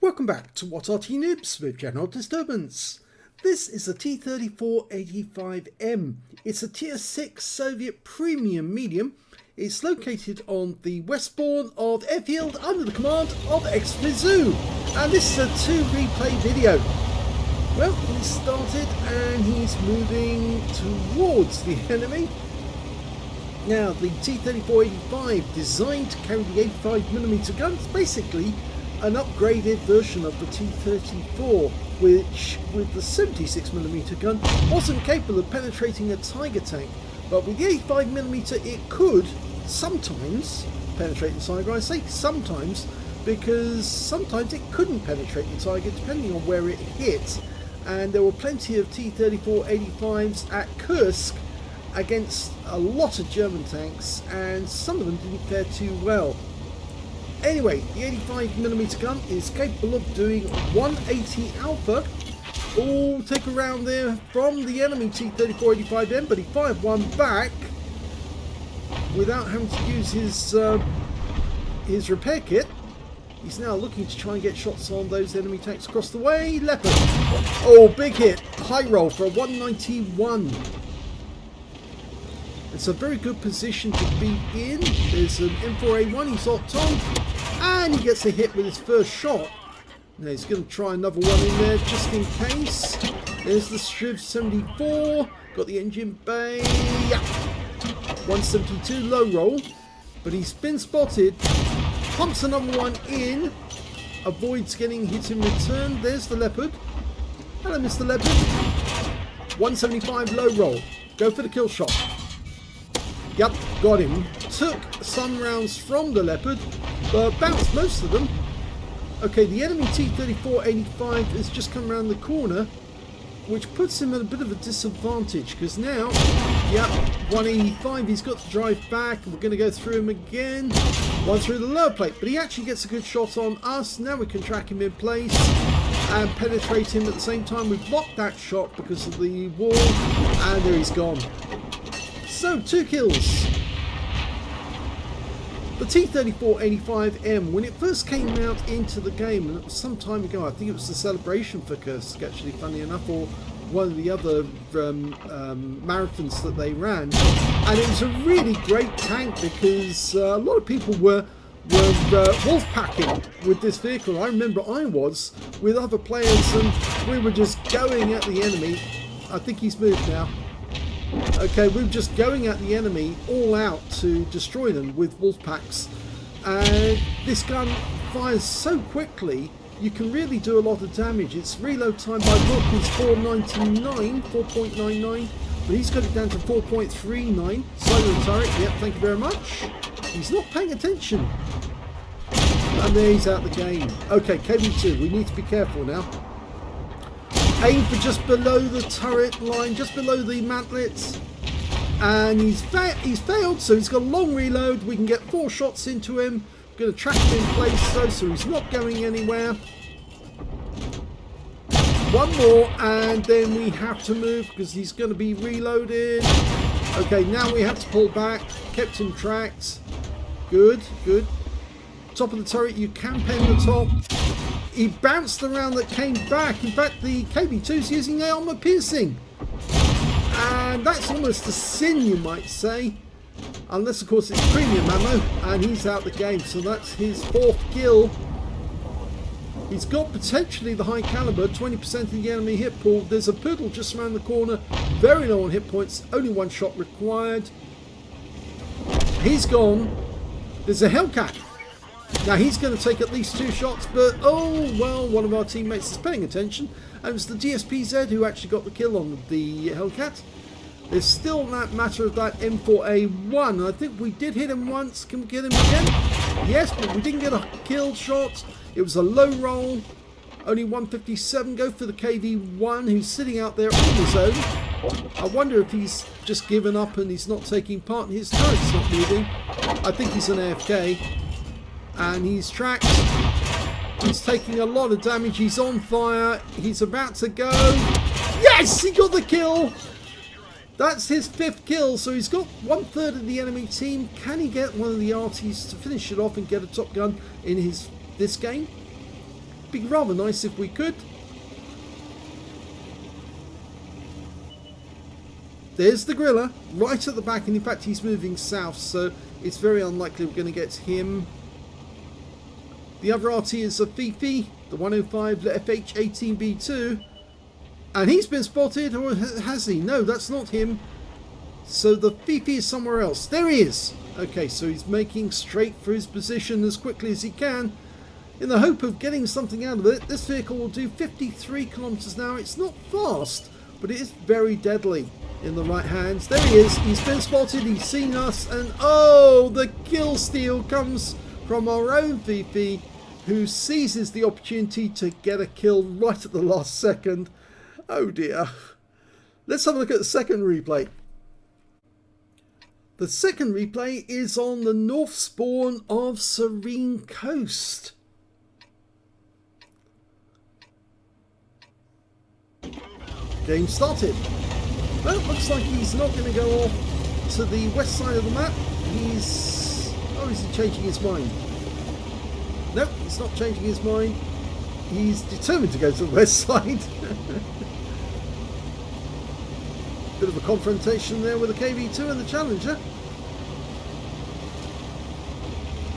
Welcome back to What Arty Noobs with General Disturbance. This is a T-34-85M. It's a Tier 6 Soviet Premium Medium. It's located on the westbourne of Airfield under the command of xFiZzoo. And this is a 2 replay video. Well, he started and he's moving towards the enemy. Now, the T-34-85 designed to carry the 85mm gun. It's basically an upgraded version of the T-34, which with the 76mm gun wasn't capable of penetrating a Tiger tank, but with the 85mm it could sometimes penetrate the Tiger. I say sometimes because sometimes it couldn't penetrate the Tiger depending on where it hit, and there were plenty of T-34-85s at Kursk against a lot of German tanks, and some of them didn't fare too well. Anyway, the 85mm gun is capable of doing 180 alpha. Oh, take a round there from the enemy T-34-85M, but he fired one back without having to use his repair kit. He's now looking to try and get shots on those enemy tanks across the way. Leopard. Oh, big hit. High roll for a 191. It's a very good position to be in. There's an M4A1, he's locked on, and he gets a hit with his first shot. Now he's going to try another one in there just in case. There's the Striv 74, got the engine bay, yeah. 172 low roll, but he's been spotted. Pumps another one in, avoids getting hit in return. There's the Leopard. Hello, Mr. Leopard. 175 low roll, go for the kill shot. Yep, got him. Took some rounds from the Leopard, but bounced most of them. Okay, the enemy T-34-85 has just come around the corner, which puts him at a bit of a disadvantage, because now, yep, 185, he's got to drive back, and we're going to go through him again. One through the lower plate, but he actually gets a good shot on us. Now we can track him in place and penetrate him at the same time. We've blocked that shot because of the wall, and there he's gone. So, 2 kills. The T-34-85M, when it first came out into the game, and it was some time ago, I think it was the celebration for Kursk, actually, funny enough, or one of the other marathons that they ran, and it was a really great tank because a lot of people were wolf packing with this vehicle. I remember I was with other players, and we were just going at the enemy. I think he's moved now. Okay, we're just going at the enemy all out to destroy them with wolf packs, and this gun fires so quickly you can really do a lot of damage. Its reload time by book is 4.99, but he's got it down to 4.39. Silent turret, yep, thank you very much. He's not paying attention, and there he's out the game. Okay, KV2, we need to be careful now. Aim for just below the turret line, just below the mantlets, and he's failed, so he's got a long reload. We can get 4 shots into him. We're going to track him in place though, so he's not going anywhere. One more, and then we have to move because he's going to be reloaded. Okay, now we have to pull back. Kept him tracked. Good, good. Top of the turret, you can pen the top. He bounced around that came back. In fact, the KB2's using the armor piercing. And that's almost a sin, you might say. Unless, of course, it's premium ammo. And he's out the game. So that's his 4th kill. He's got potentially the high caliber. 20% of the enemy hit pool. There's a poodle just around the corner. Very low on hit points. Only 1 shot required. He's gone. There's a Hellcat. Now he's going to take at least 2 shots, but oh well, one of our teammates is paying attention, and it was the GSPZ who actually got the kill on the Hellcat. There's still that matter of that M4A1. I think we did hit him once. Can we get him again? Yes, but we didn't get a kill shot. It was a low roll. Only 157. Go for the KV1 who's sitting out there on his own. I wonder if he's just given up and he's not taking part, and his turret's not moving. I think he's an AFK. And he's tracked. He's taking a lot of damage. He's on fire. He's about to go. Yes! He got the kill! That's his 5th kill. So he's got 1/3 of the enemy team. Can he get one of the Artys to finish it off and get a top gun in this game? Be rather nice if we could. There's the Griller right at the back, and in fact he's moving south, so it's very unlikely we're going to get him. The other Arty is a Fifi, the 105 FH18B2, and he's been spotted, or has he? No, that's not him. So the Fifi is somewhere else. There he is. Okay, so he's making straight for his position as quickly as he can, in the hope of getting something out of it. This vehicle will do 53 kilometers an hour. It's not fast, but it is very deadly in the right hands. There he is. He's been spotted. He's seen us, and oh, the kill steal comes from our own Fifi, who seizes the opportunity to get a kill right at the last second. Oh dear. Let's have a look at the second replay. The second replay is on the north spawn of Serene Coast. Game started. Well, it looks like he's not going to go off to the west side of the map. He's... oh, is he changing his mind? Nope, he's not changing his mind. He's determined to go to the west side. Bit of a confrontation there with the KV2 and the Challenger.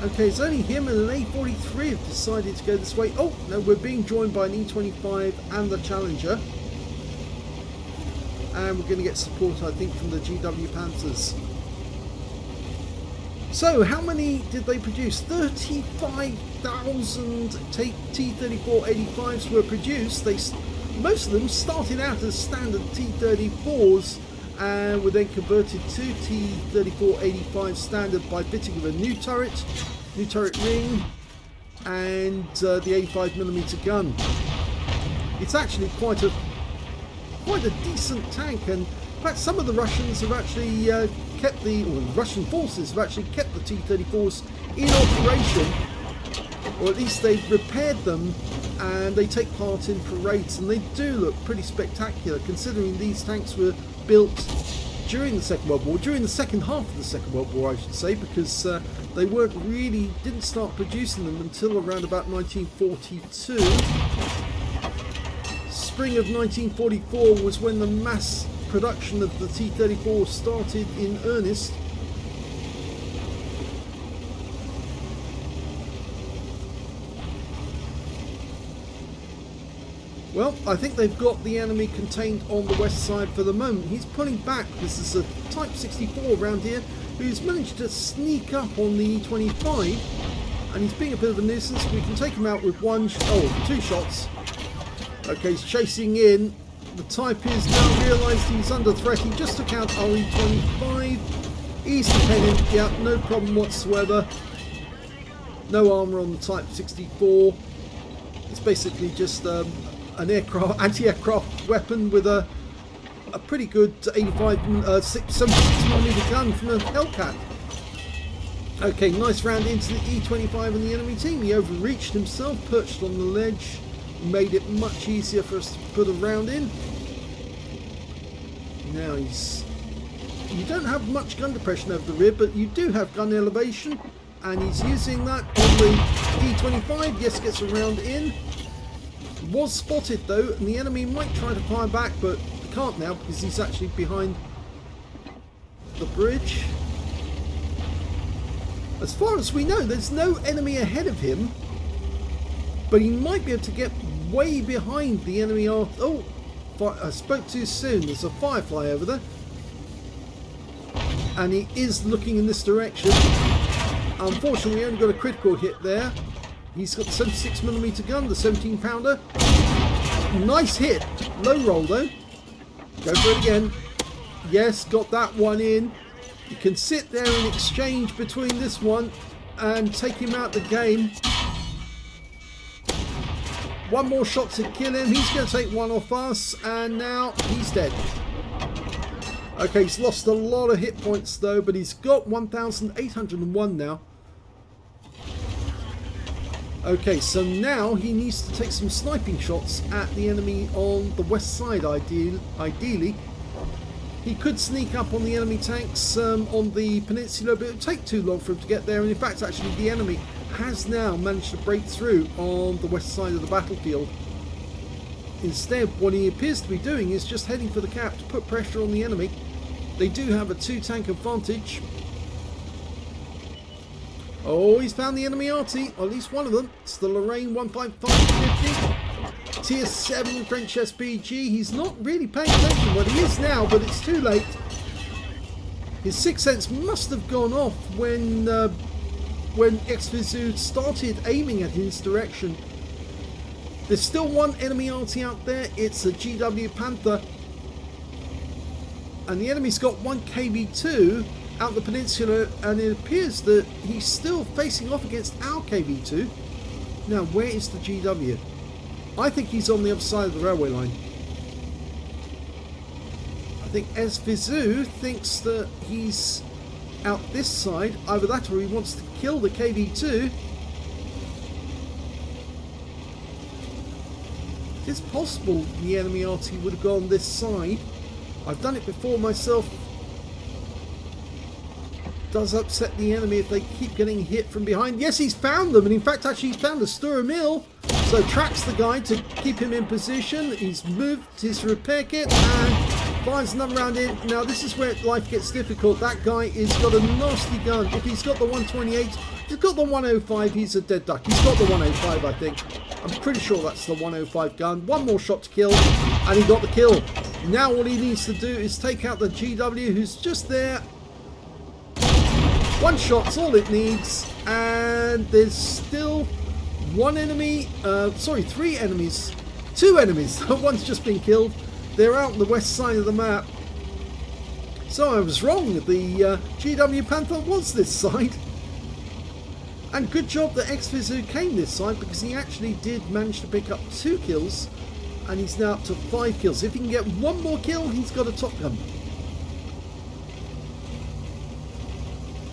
Okay, it's only him and an A43 have decided to go this way. Oh, no, we're being joined by an E25 and the Challenger. And we're going to get support, I think, from the GW Panthers. So, how many did they produce? 35,000 T-34-85s were produced. Most of them started out as standard T-34s and were then converted to T-34-85 standard by fitting with a new turret ring, and the 85mm gun. It's actually quite a decent tank, and in fact some of the Russians have actually kept the Russian forces have actually kept the T-34s in operation, or at least they've repaired them, and they take part in parades, and they do look pretty spectacular considering these tanks were built during the Second World War, during the second half of the Second World War I should say, because they didn't start producing them until around about 1942. Spring of 1944 was when the mass production of the T-34 started in earnest. Well, I think they've got the enemy contained on the west side for the moment. He's pulling back because there's a Type 64 around here who's managed to sneak up on the E25, and he's being a bit of a nuisance. We can take him out with two shots. Okay, he's chasing in. The Type is now realised he's under threat. He just took out our E25. He's dependent. Yeah, no problem whatsoever. No armour on the Type 64. It's basically just an anti-aircraft weapon with a pretty good 76mm gun from a Hellcat. Okay, nice round into the E25 and the enemy team. He overreached himself, perched on the ledge, made it much easier for us to put a round in. Now you don't have much gun depression over the rear, but you do have gun elevation, and he's using that on the E25. Yes, gets a round in. Was spotted though, and the enemy might try to fire back, but can't now because he's actually behind the bridge. As far as we know, there's no enemy ahead of him, but he might be able to get way behind the enemy after. Oh, I spoke too soon. There's a Firefly over there, and he is looking in this direction. Unfortunately, we only got a critical hit there. He's got the 76mm gun, the 17-pounder. Nice hit. Low roll though. Go for it again. Yes, got that one in. You can sit there and exchange between this one and take him out the game. One more shot to kill him. He's going to take one off us, and now he's dead. Okay, he's lost a lot of hit points though, but he's got 1,801 now. Okay, so now he needs to take some sniping shots at the enemy on the west side, ideally. He could sneak up on the enemy tanks on the peninsula, but it would take too long for him to get there, and in fact actually the enemy has now managed to break through on the west side of the battlefield. Instead, what he appears to be doing is just heading for the cap to put pressure on the enemy. They do have a 2-tank advantage. Oh, he's found the enemy Arty, or at least one of them. It's the Lorraine 15550. Tier 7 French SPG. He's not really paying attention. Well, he is now, but it's too late. His sixth sense must have gone off when xFiZzoo started aiming at his direction. There's still one enemy Arty out there. It's a GW Panther. And the enemy's got one KV2 out the peninsula, and it appears that he's still facing off against our KV2. Now, where is the GW? I think he's on the other side of the railway line. I think xFiZzoo thinks that he's out this side. Either that or he wants to kill the KV2. It's possible the enemy Arty would have gone this side. I've done it before myself. Does upset the enemy if they keep getting hit from behind. Yes, he's found them, and in fact actually he's found a Stura Mill. So tracks the guy to keep him in position. He's moved his repair kit and fires another round in. Now this is where life gets difficult. That guy has got a nasty gun. If he's got the 128, if he's got the 105, he's a dead duck. He's got the 105, I think. I'm pretty sure that's the 105 gun. One more shot to kill, and he got the kill. Now all he needs to do is take out the GW, who's just there. One shot's all it needs, and there's still one enemy, three enemies. Two enemies. One's just been killed. They're out on the west side of the map. So I was wrong. The GW Panther was this side. And good job that xFiZzoo came this side, because he actually did manage to pick up 2 kills, and he's now up to 5 kills. If he can get one more kill, he's got a top gun.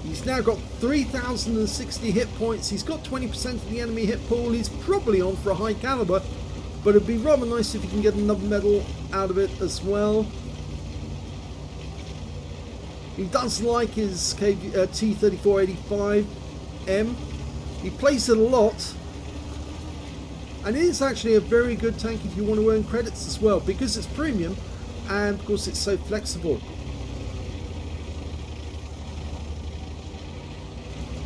He's now got 3,060 hit points. He's got 20% of the enemy hit pool. He's probably on for a high caliber, but it'd be rather nice if he can get another medal out of it as well. He does like his T-34-85M. He plays it a lot, and it is actually a very good tank if you want to earn credits as well, because it's premium and of course it's so flexible.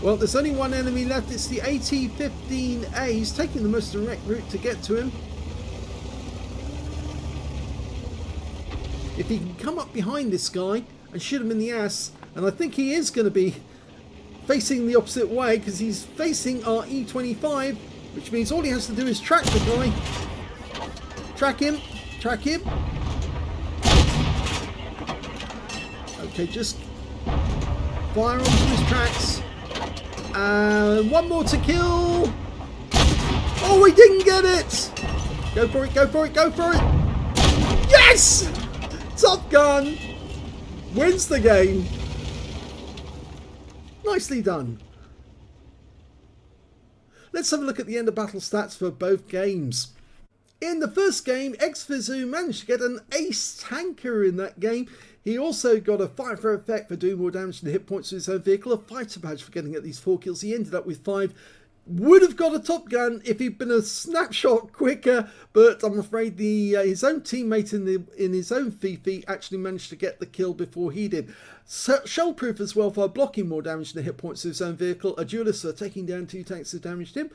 Well, there's only one enemy left. It's the AT-15A. He's taking the most direct route to get to him. If he can come up behind this guy and shoot him in the ass, and I think he is going to be facing the opposite way, because he's facing our E25, which means all he has to do is track the guy. Track him. Track him. Okay, just fire onto his tracks. And one more to kill. Oh, we didn't get it. Go for it, go for it, go for it. Yes! Top Gun wins the game. Nicely done. Let's have a look at the end of battle stats for both games. In the first game, xFiZzoo managed to get an ace tanker in that game. He also got a fighter effect for doing more damage to the hit points of his own vehicle, a fighter badge for getting at least 4 kills. He ended up with 5. Would have got a Top Gun if he'd been a snapshot quicker, but I'm afraid his own teammate in his own Fifi actually managed to get the kill before he did. Shell-proof as well for blocking more damage to the hit points of his own vehicle. A duelist for taking down 2 tanks that damaged him.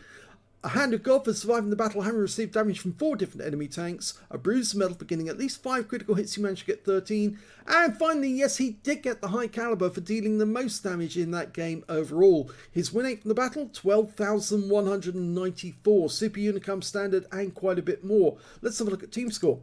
A Hand of God for surviving the battle, having received damage from 4 different enemy tanks. A Bruised Medal for getting at least 5 critical hits, he managed to get 13. And finally, yes, he did get the high caliber for dealing the most damage in that game overall. His win rate from the battle, 12,194. Super Unicum standard and quite a bit more. Let's have a look at team score.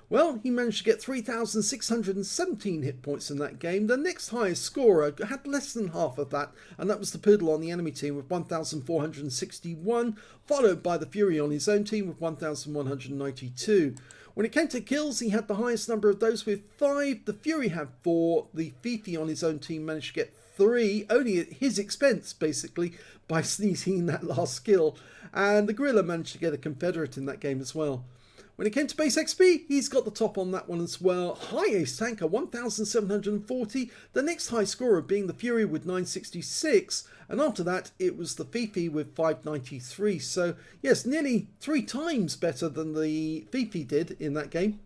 Well, he managed to get 3,617 hit points in that game. The next highest scorer had less than half of that, and that was the Poodle on the enemy team with 1,461, followed by the Fury on his own team with 1,192. When it came to kills, he had the highest number of those with 5. The Fury had 4. The Fifi on his own team managed to get 3, only at his expense, basically, by sneezing that last kill. And the Gorilla managed to get a Confederate in that game as well. When it came to base XP, he's got the top on that one as well. High ace tanker, 1,740. The next high scorer being the Fury with 966. And after that, it was the Fifi with 593. So, yes, nearly 3 times better than the Fifi did in that game.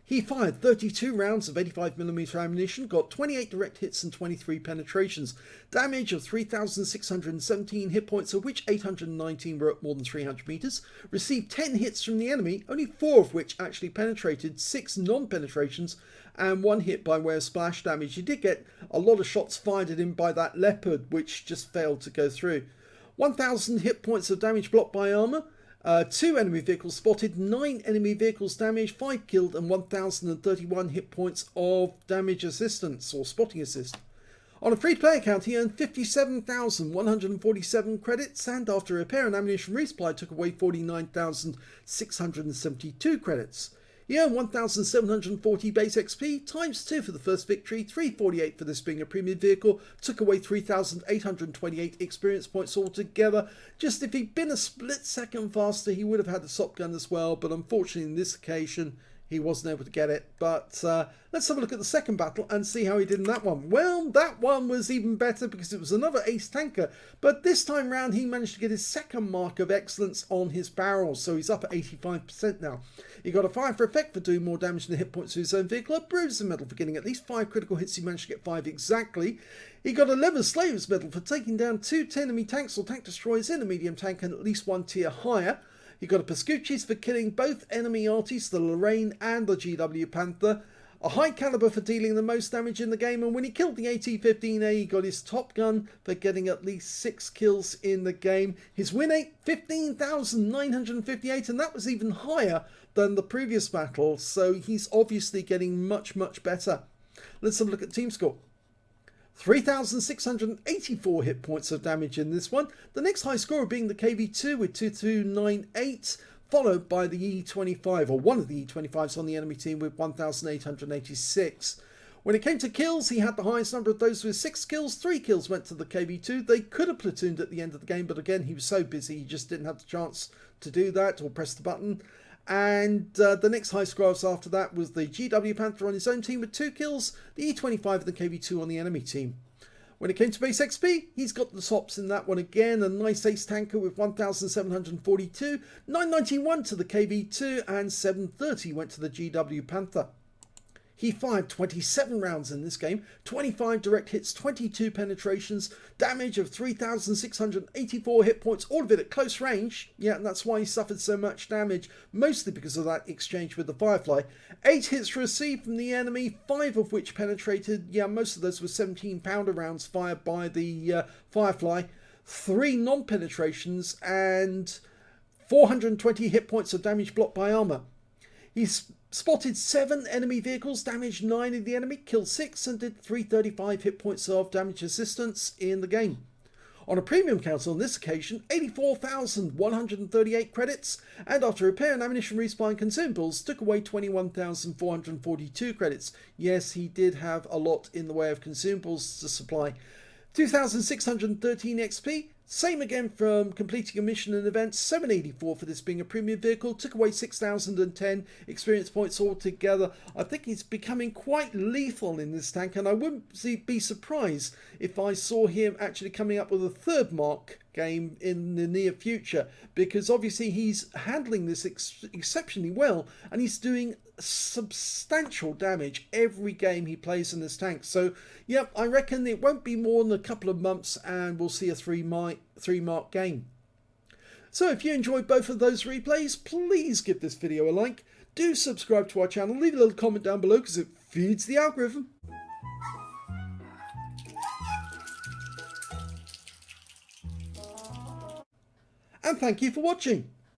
He fired 32 rounds of 85mm ammunition, got 28 direct hits and 23 penetrations. Damage of 3,617 hit points, of which 819 were at more than 300 meters. Received 10 hits from the enemy, only 4 of which actually penetrated, 6 non-penetrations, and 1 hit by way of splash damage. He did get a lot of shots fired at him by that Leopard, which just failed to go through. 1,000 hit points of damage blocked by armor. 2 enemy vehicles spotted, 9 enemy vehicles damaged, 5 killed, and 1,031 hit points of damage assistance or spotting assist. On a free-to-play account, he earned 57,147 credits, and after repair and ammunition resupply, took away 49,672 credits. He earned 1,740 base XP, times 2 for the first victory, 348 for this being a premium vehicle, took away 3,828 experience points altogether. Just if he'd been a split second faster, he would have had the SOP gun as well, but unfortunately in this occasion, he wasn't able to get it. But let's have a look at the second battle and see how he did in that one. Well, that one was even better because it was another ace tanker, but this time round he managed to get his second mark of excellence on his barrels, so he's up at 85% now. He got a fire for effect for doing more damage than the hit points to his own vehicle, a bruiser medal for getting at least 5 critical hits. He managed to get 5 exactly. He got a leather slaves medal for taking down 2 enemy tanks or tank destroyers in a medium tank and at least 1 tier higher. He got a Pascucci's for killing both enemy Artys, the Lorraine and the GW Panther. A high caliber for dealing the most damage in the game, and when he killed the AT-15A, he got his top gun for getting at least 6 kills in the game. His win rate, 15,958, and that was even higher than the previous battle, so he's obviously getting much, much better. Let's have a look at team score. 3,684 hit points of damage in this one. The next high scorer being the KV-2 with 2298, followed by the E25, or one of the E25s on the enemy team with 1,886. When it came to kills, he had the highest number of those with 6 kills. 3 kills went to the KV-2. They could have platooned at the end of the game, but again, he was so busy, he just didn't have the chance to do that or press the button. And the next high scorers after that was the GW Panther on his own team with 2 kills, the E25 and the KV-2 on the enemy team. When it came to base XP, he's got the tops in that one again. A nice ace tanker with 1,742, 991 to the KV-2 and 730 went to the GW Panther. He fired 27 rounds in this game, 25 direct hits, 22 penetrations, damage of 3,684 hit points, all of it at close range. Yeah, and that's why he suffered so much damage, mostly because of that exchange with the Firefly. 8 hits received from the enemy, 5 of which penetrated. Yeah, most of those were 17-pounder rounds fired by the Firefly. 3 non-penetrations and 420 hit points of damage blocked by armor. He's spotted 7 enemy vehicles, damaged 9 of the enemy, killed 6 and did 335 hit points of damage assistance in the game. On a premium count on this occasion, 84,138 credits, and after repair and ammunition resupply and consumables, took away 21,442 credits. Yes, he did have a lot in the way of consumables to supply. 2,613 XP, same again from completing a mission and event, 784 for this being a premium vehicle, took away 6,010 experience points altogether. I think he's becoming quite lethal in this tank, and I wouldn't be surprised if I saw him actually coming up with a 3rd mark game in the near future, because obviously he's handling this exceptionally well and he's doing substantial damage every game he plays in this tank. So yep, I reckon it won't be more than a couple of months and we'll see a 3 mark game. So if you enjoyed both of those replays, please give this video a like, do subscribe to our channel, leave a little comment down below because it feeds the algorithm. And thank you for watching.